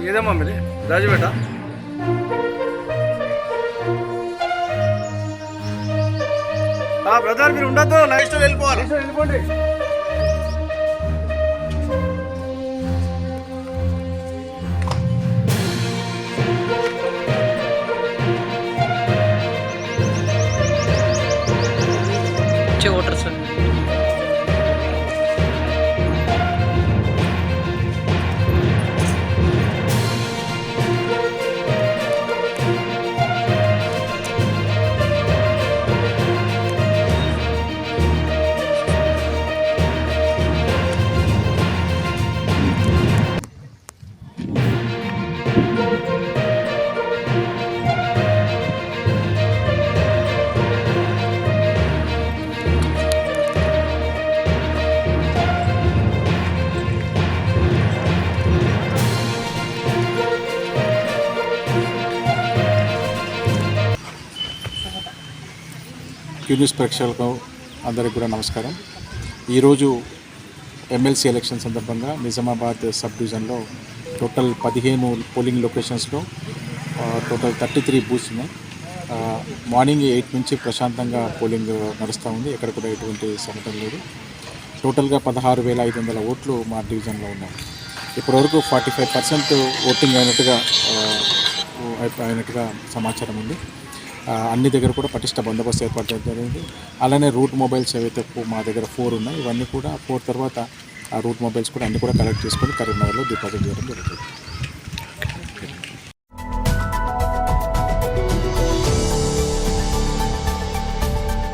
మీదేమా మీది రాజుపేట. బ్రదర్ మీరు ఉండద్దు, నెక్స్ట్ వెళ్ళిపోవాలి, వెళ్ళిపోండి. ఓటర్స్ న్యూస్ ప్రేక్షకులకు అందరికీ కూడా నమస్కారం. ఈరోజు ఎమ్మెల్సీ ఎలక్షన్ సందర్భంగా నిజామాబాద్ సబ్ డివిజన్లో టోటల్ 15 పోలింగ్ లొకేషన్స్లో టోటల్ 33 బూత్స్ ఉన్నాయి. మార్నింగ్ 8 నుంచి ప్రశాంతంగా పోలింగ్ నడుస్తూ ఉంది. ఎక్కడ కూడా ఎటువంటి సమస్య లేదు. టోటల్గా 16,500 ఓట్లు మా డివిజన్లో ఉన్నాయి. ఇప్పటివరకు 45% ఓటింగ్ అయినట్టుగా సమాచారం ఉంది. అన్ని దగ్గర కూడా పటిష్ట బందోబస్తు ఏర్పాటు చేయడం జరిగింది. అలానే రూట్ మొబైల్స్ ఏవైతే మా దగ్గర 4 ఉన్నాయి, ఇవన్నీ కూడా 4 తర్వాత ఆ రూట్ మొబైల్స్ కూడా అన్నీ కూడా కలెక్ట్ చేసుకొని కరీంనగర్లో డిపాజిట్ చేయడం జరుగుతుంది.